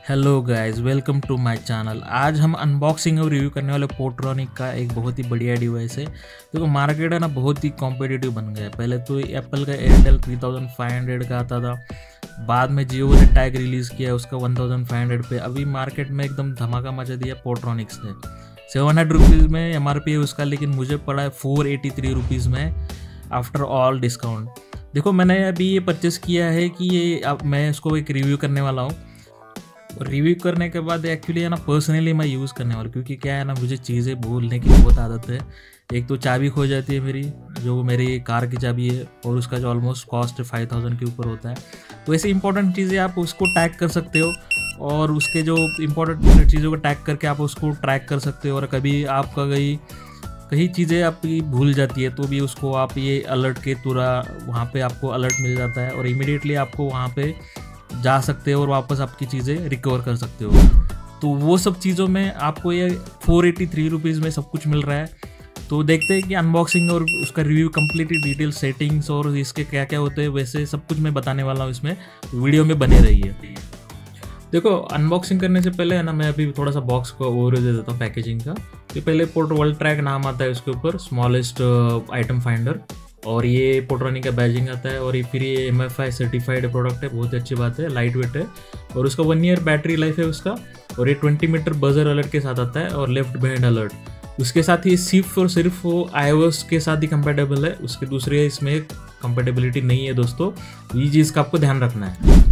Hello guys, welcome to my channel. आज हम unboxing और रिव्यू करने वाले पोर्ट्रॉनिक का एक बहुत ही बढ़िया डिवाइस है। देखो मार्केट है ना, बहुत ही कॉम्पिटिटिव बन गया है। पहले तो एप्पल का एयरटेल 3500 का आता था, बाद में जियो ने टैग रिलीज़ किया उसका 1500 पे। अभी मार्केट में एकदम धमाका मचा दिया पोर्ट्रॉनिक्स ने। 700 रुपीज़ में MRP है उसका, लेकिन मुझे पड़ा है 483 रुपीज़ में आफ्टर ऑल डिस्काउंट। देखो मैंने अभी ये परचेस किया है कि ये अब मैं इसको एक रिव्यू करने वाला हूँ। और रिव्यू करने के बाद एक्चुअली है ना, पर्सनली मैं यूज़ करने वाला, क्योंकि क्या है ना, मुझे चीज़ें भूलने की बहुत आदत है। एक तो चाबी खो जाती है मेरी, जो मेरी कार की चाबी है, और उसका जो ऑलमोस्ट कॉस्ट 5000 के ऊपर होता है। तो ऐसी इंपॉर्टेंट चीज़ें आप उसको टैग कर सकते हो, और उसके जो इंपॉर्टेंट चीज़ों को टैग करके आप उसको ट्रैक कर सकते हो। और कभी आपका कहीं चीज़ें आपकी भूल जाती है तो भी उसको आप ये अलर्ट के तुरंत वहाँ पे आपको अलर्ट मिल जाता है, और इमीडिएटली आपको वहाँ पे जा सकते हो और वापस आपकी चीज़ें रिकवर कर सकते हो। तो वो सब चीज़ों में आपको ये 483 रुपीज़ में सब कुछ मिल रहा है। तो देखते हैं कि अनबॉक्सिंग और उसका रिव्यू कंप्लीटली डिटेल सेटिंग्स और इसके क्या क्या होते हैं, वैसे सब कुछ मैं बताने वाला हूँ इसमें। वीडियो में बने रहिए। देखो अनबॉक्सिंग करने से पहले है ना, मैं अभी थोड़ा सा बॉक्स को ओवरव्यू दे देता हूँ पैकेजिंग का। तो पहले पोर्ट वर्ल्ड ट्रैक नाम आता है उसके ऊपर, स्मॉलेस्ट आइटम फाइंडर, और ये पोर्ट्रॉनिक का बैजिंग आता है। और ये फिर ये MFI सर्टिफाइड प्रोडक्ट है, बहुत अच्छी बात है, लाइट वेट है, और उसका 1 ईयर बैटरी लाइफ है उसका। और ये 20 मीटर बजर अलर्ट के साथ आता है, और लेफ्ट बिहाइंड अलर्ट। उसके साथ ही सिर्फ वो iOS के साथ ही कंपेटेबल है, उसके दूसरे इसमें कंपेटेबिलिटी नहीं है दोस्तों। ये चीज़ का आपको ध्यान रखना है।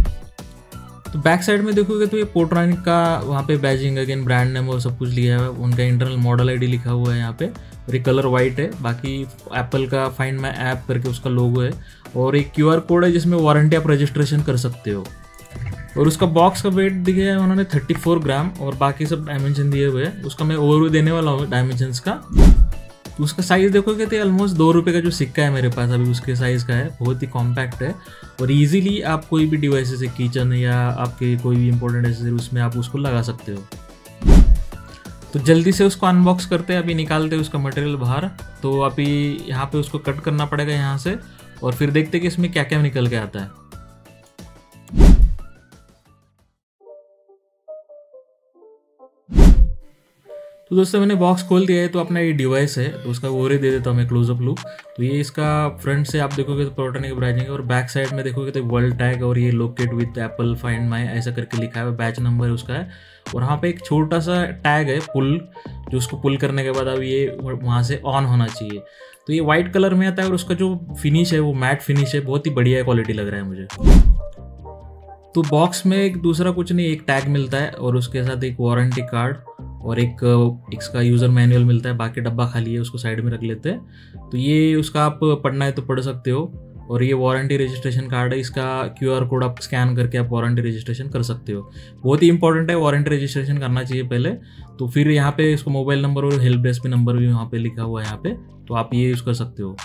तो बैक साइड में देखोगे तो ये पोर्ट्रॉनिक का वहाँ पे बैजिंग, अगेन ब्रांड नेम और सब कुछ लिया है, उनका इंटरनल मॉडल ID लिखा हुआ है यहाँ पे, और ये कलर वाइट है। बाकी एप्पल का फाइंड माई ऐप करके उसका लोगो है, और एक QR कोड है जिसमें वारंटी आप रजिस्ट्रेशन कर सकते हो। और उसका बॉक्स का वेट दिया है उन्होंने 34 ग्राम, और बाकी सब डायमेंशन दिए हुए हैं। उसका मैं ओवरव्यू देने वाला हूँ डायमेंशंस का। तो उसका साइज़ देखोगे तो ऑलमोस्ट 2 रुपये का जो सिक्का है मेरे पास अभी उसके साइज़ का है, बहुत ही कॉम्पैक्ट है। और इजीली आप कोई भी डिवाइस से किचन या आपके कोई भी इंपॉर्टेंट एसेसरी उसमें आप उसको लगा सकते हो। तो जल्दी से उसको अनबॉक्स करते हैं, अभी निकालते हैं उसका मटेरियल बाहर। तो अभी यहाँ पे उसको कट करना पड़ेगा यहाँ से, और फिर देखते हैं कि इसमें क्या क्या निकल के आता है। तो दोस्तों मैंने बॉक्स खोल दिया है। तो अपना ये डिवाइस है, तो उसका ओवरव्यू दे देता हूँ मैं, क्लोजअप लुक। तो ये इसका फ्रंट से आप देखोगे तो पोर्ट्रॉनिक ब्रांडिंग है, और बैक साइड में देखोगे तो वर्ल्ड टैग और ये locate with Apple find my ऐसा करके लिखा है, बैच नंबर उसका है। और वहाँ पे एक छोटा सा टैग है पुल, जो उसको पुल करने के बाद अब ये वहाँ से ऑन होना चाहिए। तो ये वाइट कलर में आता है, और उसका जो फिनिश है वो मैट फिनिश है, बहुत ही बढ़िया क्वालिटी लग रहा है मुझे। तो बॉक्स में एक दूसरा कुछ नहीं, एक टैग मिलता है, और उसके साथ एक वारंटी कार्ड और एक इसका यूज़र मैनुअल मिलता है। बाकी डब्बा खाली है, उसको साइड में रख लेते हैं। तो ये उसका आप पढ़ना है तो पढ़ सकते हो। और ये वारंटी रजिस्ट्रेशन कार्ड है, इसका QR कोड आप स्कैन करके आप वारंटी रजिस्ट्रेशन कर सकते हो। बहुत ही इंपॉर्टेंट है, वारंटी रजिस्ट्रेशन करना चाहिए पहले। तो फिर यहाँ पे इसको मोबाइल नंबर और हेल्प डेस्क पे नंबर भी वहाँ पे लिखा हुआ है यहाँ पे, तो आप ये यूज़ कर सकते हो।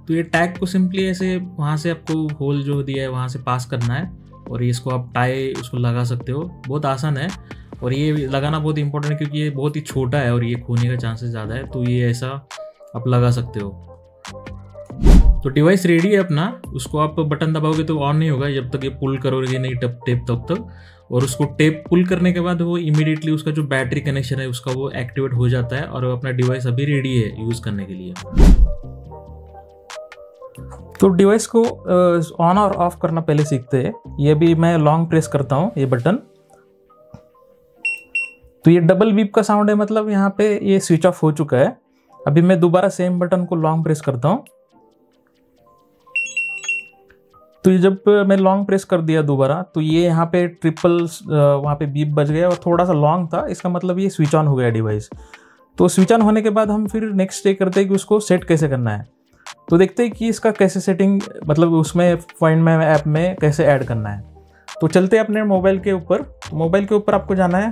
तो ये टैग को सिंपली ऐसे वहाँ से आपको होल जो दिया है वहाँ से पास करना है, और ये इसको आप टाई उसको लगा सकते हो, बहुत आसान है। और ये लगाना बहुत इंपॉर्टेंट है, क्योंकि ये बहुत ही छोटा है और ये खोने का चांसेस ज़्यादा है। तो ये ऐसा आप लगा सकते हो। तो डिवाइस रेडी है अपना, उसको आप बटन दबाओगे तो ऑन नहीं होगा जब तक ये पुल करोगे नहीं टेप तब तक। और उसको टेप पुल करने के बाद वो इमीडिएटली उसका जो बैटरी कनेक्शन है उसका वो एक्टिवेट हो जाता है, और अपना डिवाइस अभी रेडी है यूज़ करने के लिए। तो डिवाइस को ऑन और ऑफ करना पहले सीखते हैं। ये भी मैं लॉन्ग प्रेस करता हूँ ये बटन, तो ये डबल बीप का साउंड है, मतलब यहाँ पे ये स्विच ऑफ हो चुका है। अभी मैं दोबारा सेम बटन को लॉन्ग प्रेस करता हूँ। तो ये जब मैं लॉन्ग प्रेस कर दिया दोबारा, तो ये यहाँ पे ट्रिपल वहाँ पे बीप बज गया, और थोड़ा सा लॉन्ग था, इसका मतलब ये स्विच ऑन हो गया डिवाइस। तो स्विच ऑन होने के बाद हम फिर नेक्स्ट स्टे करते हैं कि उसको सेट कैसे करना है। तो देखते हैं कि इसका कैसे सेटिंग, मतलब उसमें फाइंड माई ऐप में कैसे ऐड करना है। तो चलते हैं अपने मोबाइल के ऊपर। तो मोबाइल के ऊपर आपको जाना है,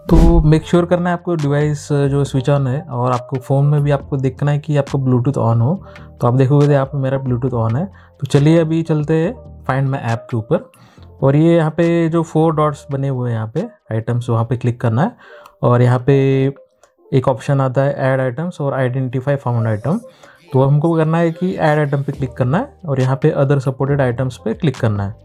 तो मेक श्योर करना है आपको डिवाइस जो स्विच ऑन है, और आपको फ़ोन में भी आपको देखना है कि आपको ब्लूटूथ ऑन हो। तो आप देखोगे तो यहाँ पे मेरा ब्लूटूथ ऑन है। तो चलिए अभी चलते हैं फाइंड माई ऐप के ऊपर, और ये यहाँ पे जो 4 डॉट्स बने हुए हैं यहाँ पे आइटम्स, वहाँ पे क्लिक करना है। और यहाँ पे एक ऑप्शन आता है ऐड आइटम्स और आइडेंटिफाई फाउंड आइटम। तो हमको करना है कि ऐड आइटम पे क्लिक करना है, और यहाँ पे अदर सपोर्टेड आइटम्स पे क्लिक करना है।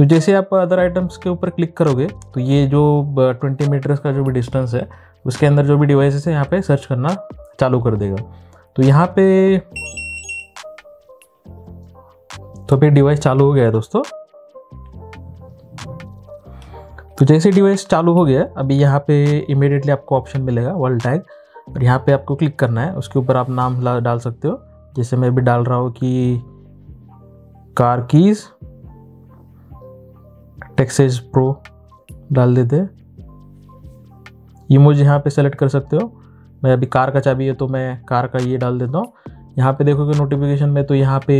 तो जैसे आप अदर आइटम्स के ऊपर क्लिक करोगे तो ये जो 20 मीटर्स का जो भी डिस्टेंस है उसके अंदर जो भी डिवाइसेस है यहाँ पे सर्च करना चालू कर देगा। तो यहाँ पे तो फिर डिवाइस चालू हो गया है दोस्तों। तो जैसे डिवाइस चालू हो गया, अभी यहाँ पे इमीडिएटली आपको ऑप्शन मिलेगा वर्ल्ड टैग, और यहाँ पे आपको क्लिक करना है। उसके ऊपर आप नाम डाल सकते हो, जैसे मैं भी डाल रहा हूँ कि कार कीज टेक्सेस प्रो डाल देते। इमोजी यहाँ पे सेलेक्ट कर सकते हो। मैं अभी कार का चाबी है तो मैं कार का ये डाल देता हूँ। यहाँ पे देखोगे नोटिफिकेशन में तो यहाँ पे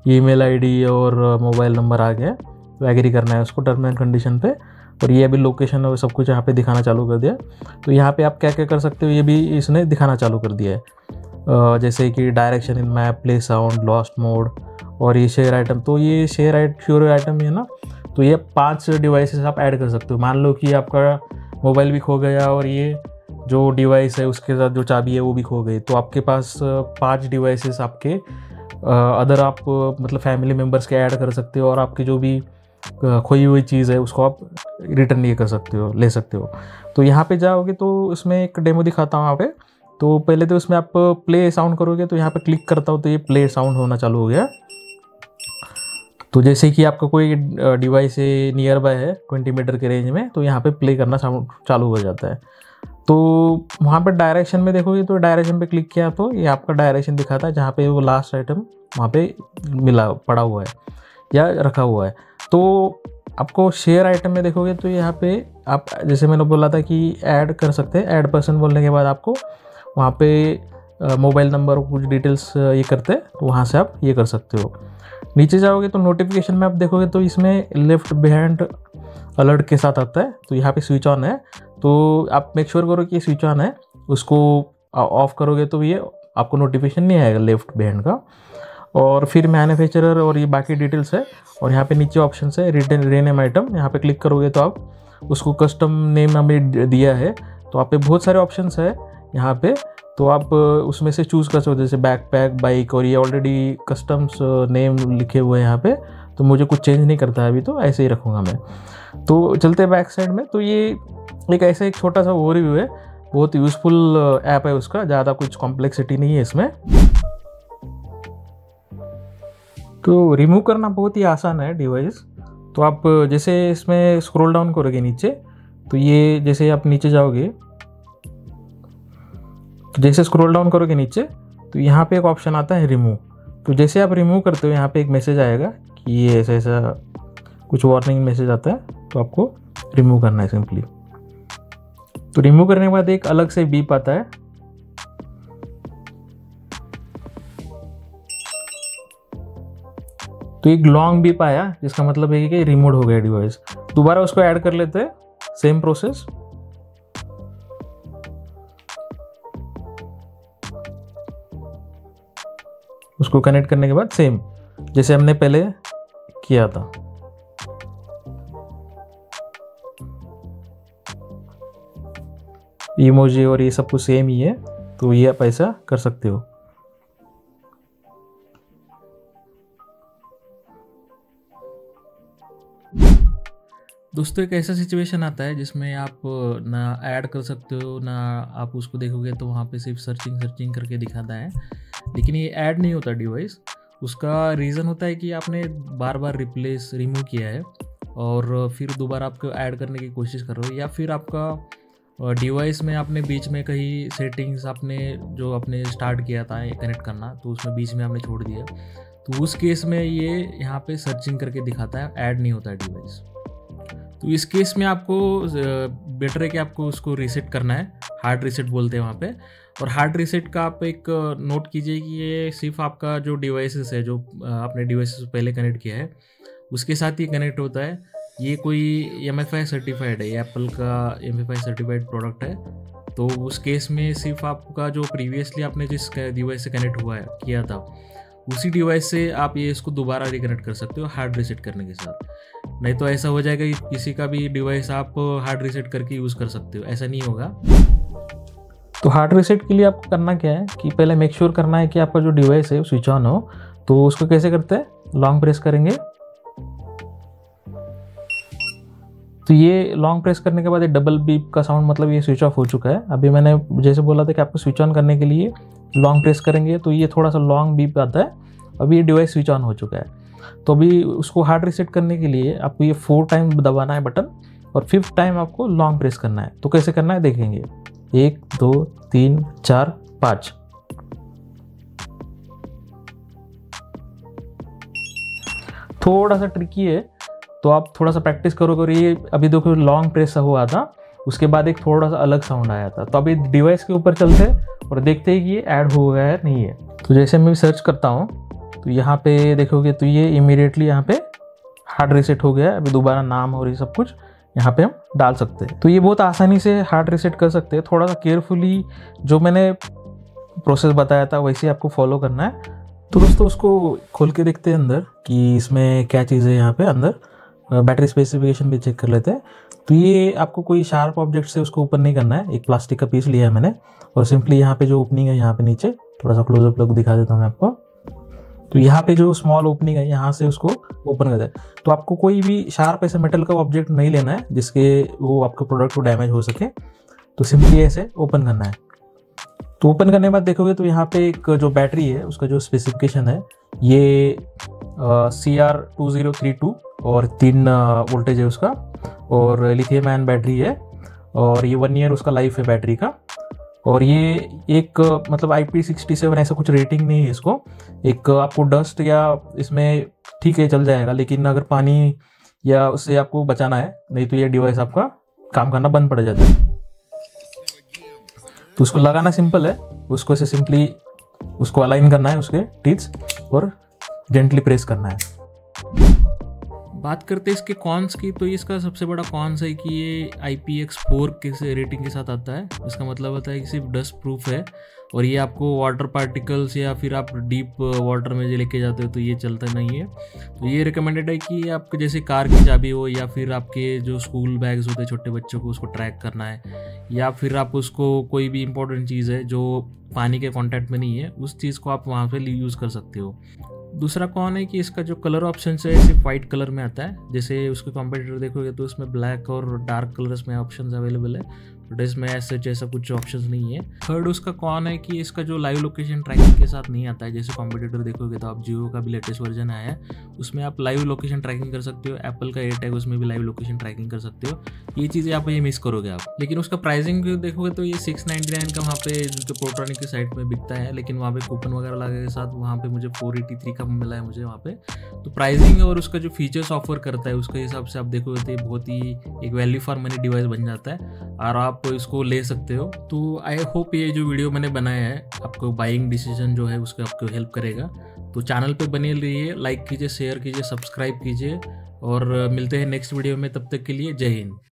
ईमेल आईडी और मोबाइल नंबर आ गया, तो एग्री करना है उसको टर्म एंड कंडीशन पे। और ये अभी लोकेशन और सब कुछ यहाँ पे दिखाना चालू कर दिया। तो यहाँ पे आप क्या क्या कर सकते हो ये भी इसने दिखाना चालू कर दिया है, जैसे कि direction in map, play sound, lost mode और ये शेयर आइटम। तो ये शेयर आइटम है ना, तो ये 5 डिवाइसेस आप ऐड कर सकते हो। मान लो कि आपका मोबाइल भी खो गया और ये जो डिवाइस है उसके साथ जो चाबी है वो भी खो गई, तो आपके पास 5 डिवाइसेस आपके अदर आप मतलब फैमिली मेम्बर्स के ऐड कर सकते हो, और आपकी जो भी खोई हुई चीज़ है उसको आप रिटर्न ये कर सकते हो, ले सकते हो। तो यहाँ पे जाओगे तो इसमें एक डेमो दिखाता हूँ यहाँ पे। तो पहले तो इसमें आप प्ले साउंड करोगे, तो यहाँ पे क्लिक करता हूँ तो ये प्ले साउंड होना चालू हो गया। तो जैसे कि आपका कोई डिवाइस नियर बाय है 20 मीटर के रेंज में, तो यहाँ पे प्ले करना चालू हो जाता है। तो वहाँ पे डायरेक्शन में देखोगे तो डायरेक्शन पे क्लिक किया तो ये आपका डायरेक्शन दिखाता है, जहाँ पे वो लास्ट आइटम वहाँ पे पड़ा हुआ है या रखा हुआ है। तो आपको शेयर आइटम में देखोगे तो यहाँ पे आप, जैसे मैंने बोला था कि ऐड कर सकते हैं, ऐड पर्सन बोलने के बाद आपको वहाँ पे मोबाइल नंबर और कुछ डिटेल्स ये करते हैं, तो वहाँ से आप ये कर सकते हो। नीचे जाओगे तो नोटिफिकेशन में आप देखोगे तो इसमें लेफ्ट बिहाइंड अलर्ट के साथ आता है, तो यहाँ पे स्विच ऑन है, तो आप मेक श्योर करो कि स्विच ऑन है। उसको ऑफ करोगे तो ये आपको नोटिफिकेशन नहीं आएगा लेफ्ट बिहाइंड का। और फिर मैन्युफैक्चरर और ये बाकी डिटेल्स है, और यहाँ पे नीचे ऑप्शन है रिटर्न रीनेम आइटम। यहाँ पे क्लिक करोगे तो आप उसको कस्टम नेम हमें दिया है, तो आप पे बहुत सारे ऑप्शंस है यहाँ पे, तो आप उसमें से चूज़ कर सकते हो, जैसे बैकपैक, बाइक, और ये ऑलरेडी कस्टम्स नेम लिखे हुए हैं यहाँ पे, तो मुझे कुछ चेंज नहीं करता है अभी, तो ऐसे ही रखूँगा मैं। तो चलते बैक साइड में, तो ये एक ऐसा एक छोटा सा ओवरव्यू है, बहुत यूज़फुल ऐप है उसका, ज़्यादा कुछ कॉम्प्लेक्सिटी नहीं है इसमें। तो रिमूव करना बहुत ही आसान है डिवाइस। तो आप जैसे इसमें स्क्रॉल डाउन करोगे नीचे, तो ये जैसे आप नीचे जाओगे, तो जैसे स्क्रॉल डाउन करोगे नीचे तो यहाँ पे एक ऑप्शन आता है रिमूव। तो जैसे आप रिमूव करते हो यहाँ पे एक मैसेज आएगा कि ये ऐसा ऐसा कुछ वार्निंग मैसेज आता है, तो आपको रिमूव करना है सिंपली। तो रिमूव करने के बाद एक अलग से बीप आता है, तो एक लॉन्ग बीप आया, जिसका मतलब है कि रिमूव हो गया डिवाइस। दोबारा उसको ऐड कर लेते हैं, सेम प्रोसेस। उसको कनेक्ट करने के बाद सेम जैसे हमने पहले किया था। इमोजी और ये सब कुछ सेम ही है, तो ये आप ऐसा कर सकते हो। दोस्तों एक ऐसा सिचुएशन आता है जिसमें आप ना ऐड कर सकते हो, ना आप उसको देखोगे तो वहाँ पे सिर्फ सर्चिंग करके दिखाता है, लेकिन ये ऐड नहीं होता डिवाइस। उसका रीज़न होता है कि आपने बार बार रिमूव किया है और फिर दोबारा आपको ऐड करने की कोशिश कर रहे हो, या फिर आपका डिवाइस में आपने बीच में कहीं सेटिंग्स आपने जो आपने स्टार्ट किया था कनेक्ट करना, तो उसमें बीच में आपने छोड़ दिया, तो उस केस में ये यहाँ पे सर्चिंग करके दिखाता है, ऐड नहीं होता है डिवाइस। तो इस केस में आपको बेटर है कि आपको उसको रीसेट करना है, हार्ड रीसेट बोलते हैं वहाँ पे। और हार्ड रीसेट का आप एक नोट कीजिए कि ये सिर्फ आपका जो डिवाइसेस है, जो आपने डिवाइसेस पहले कनेक्ट किया है उसके साथ ही कनेक्ट होता है। ये कोई MFI सर्टिफाइड है, एप्पल का MFI सर्टिफाइड प्रोडक्ट है, तो उस केस में सिर्फ आपका जो प्रीवियसली आपने जिस डिवाइस से कनेक्ट किया था उसी डिवाइस से आप ये इसको दोबारा रिकनेक्ट कर सकते हो हार्ड रीसेट करने के साथ। नहीं तो ऐसा हो जाएगा कि किसी का भी डिवाइस आप हार्ड रीसेट करके यूज़ कर सकते हो, ऐसा नहीं होगा। तो हार्ड रीसेट के लिए आपको करना क्या है कि पहले मेक श्योर करना है कि आपका जो डिवाइस है वो स्विच ऑन हो। तो उसको कैसे करते हैं, लॉन्ग प्रेस करेंगे, तो ये लॉन्ग प्रेस करने के बाद एक डबल बीप का साउंड, मतलब ये स्विच ऑफ हो चुका है। अभी मैंने जैसे बोला था कि आपको स्विच ऑन करने के लिए लॉन्ग प्रेस करेंगे तो ये थोड़ा सा लॉन्ग बीप आता है। अभी ये डिवाइस स्विच ऑन हो चुका है। तो अभी उसको हार्ड रीसेट करने के लिए आपको ये 4 टाइम दबाना है बटन, और 5th टाइम आपको लॉन्ग प्रेस करना है। तो कैसे करना है देखेंगे, 1 2 3 4 5। थोड़ा सा ट्रिकी है, तो आप थोड़ा सा प्रैक्टिस करोगे। और ये अभी देखो लॉन्ग प्रेस हुआ था, उसके बाद एक थोड़ा सा अलग साउंड आया था। तो अभी डिवाइस के ऊपर चलते और देखते हैं कि ये ऐड हो गया है नहीं है। तो जैसे मैं सर्च करता हूँ तो यहाँ पे देखोगे तो ये इमीडिएटली यहाँ पे हार्ड रीसेट हो गया है। अभी दोबारा नाम और ये सब कुछ यहाँ पे हम डाल सकते हैं। तो ये बहुत आसानी से हार्ड रीसेट कर सकते हैं। थोड़ा सा केयरफुली जो मैंने प्रोसेस बताया था वैसे आपको फॉलो करना है। तो दोस्तों उसको खोल के देखते हैं अंदर कि इसमें क्या चीज़ है। यहाँ पे अंदर बैटरी स्पेसिफिकेशन भी चेक कर लेते हैं। तो ये आपको कोई शार्प ऑब्जेक्ट से उसको ओपन नहीं करना है। एक प्लास्टिक का पीस लिया है मैंने, और सिंपली यहाँ पे जो ओपनिंग है यहाँ पे नीचे थोड़ा सा क्लोजअप लुक दिखा देता हूँ मैं आपको। तो यहाँ पे जो स्मॉल ओपनिंग है यहाँ से उसको ओपन कर दे। तो आपको कोई भी शार्प ऐसे मेटल का ऑब्जेक्ट नहीं लेना है जिसके वो आपके प्रोडक्ट को डैमेज हो सके। तो सिंपली ऐसे ओपन करना है। तो ओपन करने के बाद देखोगे तो यहाँ पे एक जो बैटरी है उसका जो स्पेसिफिकेशन है ये CR2032 और 3 वोल्टेज है उसका, और लिथियम आयन बैटरी है, और ये 1 ईयर उसका लाइफ है बैटरी का। और ये एक मतलब IP67 ऐसा कुछ रेटिंग नहीं है इसको। एक आपको डस्ट या इसमें ठीक है चल जाएगा, लेकिन अगर पानी या उससे आपको बचाना है, नहीं तो ये डिवाइस आपका काम करना बंद पड़ जाता है। तो उसको लगाना सिंपल है, उसको ऐसे सिंपली उसको अलाइन करना है उसके टीथ्स और जेंटली प्रेस करना है। बात करते हैं इसके कॉन्स की, तो इसका सबसे बड़ा कॉन्स है कि ये IPX4 के रेटिंग के साथ आता है। इसका मतलब होता है कि सिर्फ डस्ट प्रूफ है, और ये आपको वाटर पार्टिकल्स या फिर आप डीप वाटर में जो लेके जाते हो तो ये चलता नहीं है। तो ये रिकमेंडेड है कि आपके जैसे कार की चाबी हो, या फिर आपके जो स्कूल बैग्स होते हैं छोटे बच्चों को उसको ट्रैक करना है, या फिर आप उसको कोई भी इंपॉर्टेंट चीज़ है जो पानी के कॉन्टैक्ट में नहीं है उस चीज़ को आप वहाँ पर यूज़ कर सकते हो। दूसरा कौन है कि इसका जो कलर ऑप्शन है सिर्फ वाइट कलर में आता है। जैसे उसके कॉम्पिटिटर देखोगे तो उसमें ब्लैक और डार्क कलर्स में ऑप्शंस अवेलेबल है, बट इसमें ऐसा कुछ ऑप्शंस नहीं है। थर्ड उसका कौन है कि इसका जो लाइव लोकेशन ट्रैकिंग के साथ नहीं आता है। जैसे कॉम्पिटिटर देखोगे तो आप जियो का भी लेटेस्ट वर्जन आया है, उसमें आप लाइव लोकेशन ट्रैकिंग कर सकते हो। एप्पल का एयरटैग उसमें भी लाइव लोकेशन ट्रैकिंग कर सकते हो। ये चीज़ें आप ये मिस करोगे आप। लेकिन उसका प्राइसिंग देखोगे तो ये 699 का वहाँ पे जो पोर्ट्रॉनिक की साइट में बिकता है, लेकिन वहाँ पे कूपन वगैरह लगे के साथ वहाँ पे मुझे 483 का मिला है मुझे वहाँ पे। तो प्राइसिंग और उसका जो फीचर्स ऑफर करता है उसके हिसाब से आप देखोगे तो ये बहुत ही एक वैल्यू फॉर मनी डिवाइस बन जाता है और आप इसको ले सकते हो। तो आई होप ये जो वीडियो मैंने बनाया है आपको बाइंग डिसीजन जो है उसको आपको हेल्प करेगा। तो चैनल पे बने रहिए, लाइक कीजिए, शेयर कीजिए, सब्सक्राइब कीजिए, और मिलते हैं नेक्स्ट वीडियो में। तब तक के लिए जय हिंद।